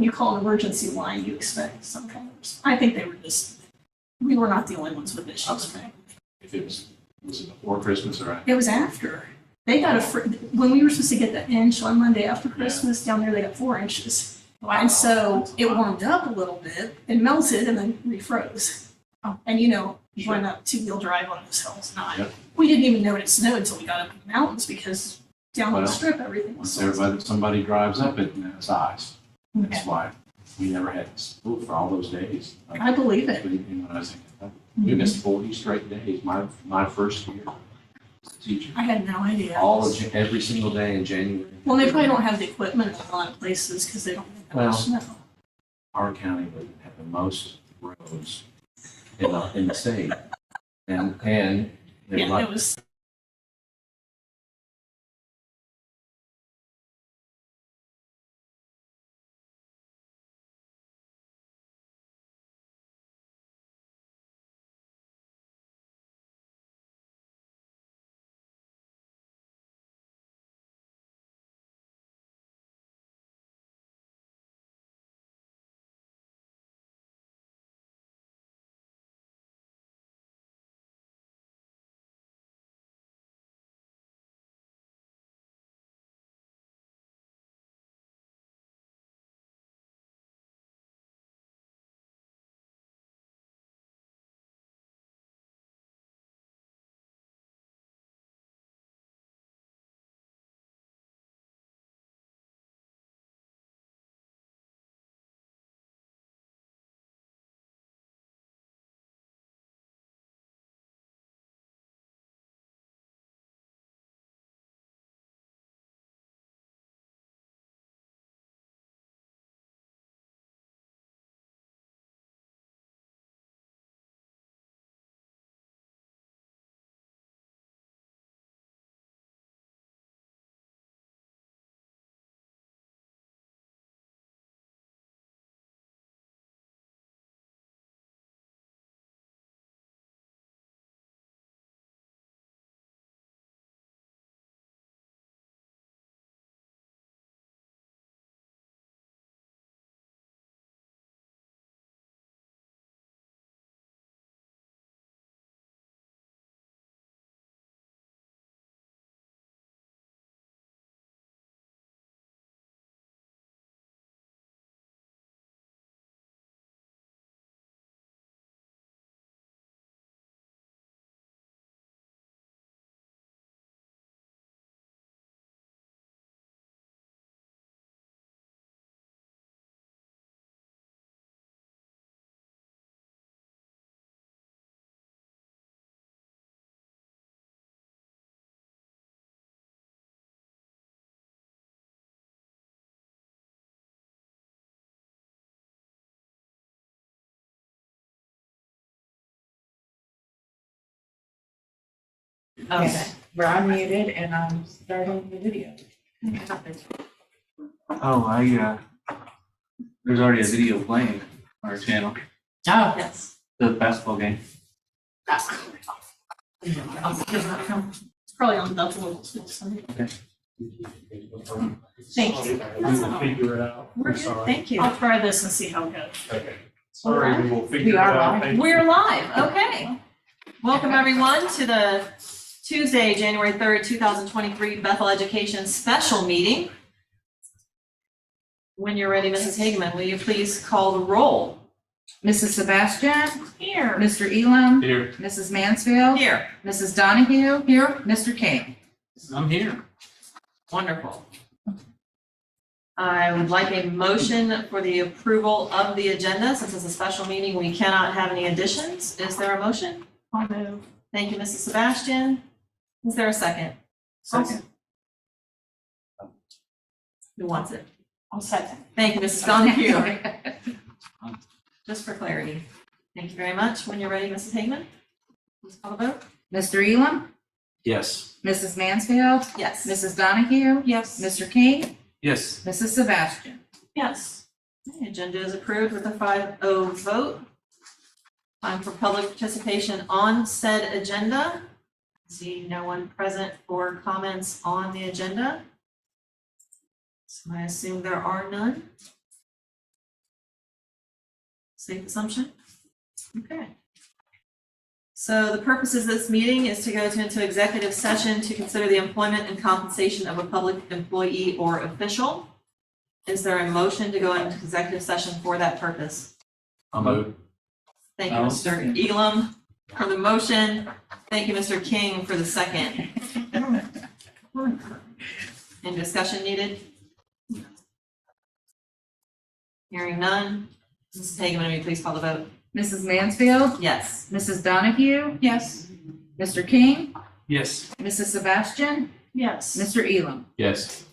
when you call an emergency line, you expect some kind of response. I think they were we were not the only ones with issues. If it was it before Christmas or after? It was after. They got when we were supposed to get the inch on Monday after Christmas, down there they got 4 inches. Wow. And so it warmed up a little bit and melted and then refroze. And going up 2-wheel drive on those hills, we didn't even know it snowed until we got up in the mountains because down on the strip everything was Somebody drives up it and it's ice. That's why we never had school for all those days. I believe it. We missed 40 straight days. My first year as a teacher. I had no idea. Every single day in January. Well, they probably don't have the equipment in a lot of places because they don't have that much snow. Our county would have the most roads in the state, and it was. Okay, we're unmuted and I'm starting the video. Oh, there's already a video playing on our channel, Oh, yes. the basketball game. It's probably on Bethel. Okay. Thank you. We'll figure it out. We're good, thank you. I'll try this and see how it goes. Okay. Sorry, we'll figure We it are out. live. Thank you. We're live, okay. Welcome everyone to the Tuesday, January 3rd, 2023 Bethel Education Special Meeting. When you're ready, Mrs. Hageman, will you please call the roll? Mrs. Sebastian, Here. Mr. Elam, Here. Mrs. Mansfield, Here. Mrs. Donahue, here, Mr. King. I'm here. Wonderful. I would like a motion for the approval of the agenda. Since it's a special meeting, we cannot have any additions. Is there a motion? I'll move. Thank you, Mrs. Sebastian. Is there a second? Second. Who wants it? I'll second. Thank you, Mrs. Donahue. Just for clarity. Thank you very much. When you're ready, Mrs. Hageman, please call the vote. Mr. Elam, Yes. Mrs. Mansfield, Yes. Mrs. Donahue, Yes. Mr. King, Yes. Mrs. Sebastian. Yes. The agenda is approved with a 5-0 vote. Time for public participation on said agenda. See no one present for comments on the agenda. So I assume there are none. Safe assumption? Okay. So the purpose of this meeting is to go into executive session to consider the employment and compensation of a public employee or official. Is there a motion to go into executive session for that purpose? I'll move. Thank you, I'll Mr. second. Elam, for the motion. Thank you, Mr. King, for the second. Any discussion needed? Hearing none. Mrs. Hageman, will you please call the vote? Mrs. Mansfield, Yes. Mrs. Donahue, Yes. Mr. King, Yes. Mrs. Sebastian, Yes. Mr. Elam. Yes.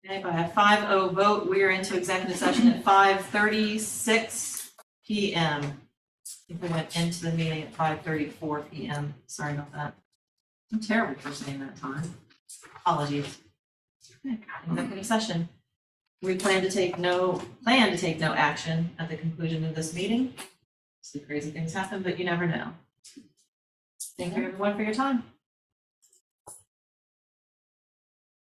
Okay, by a 5-0 vote, we are into executive session at 5:36 PM. I think we went into the meeting at 5:34 PM. Sorry about that. I'm terrible for saying that time. Apologies. Okay, executive session. We plan to take no action at the conclusion of this meeting. Some crazy things happen, but you never know. Thank you everyone for your time.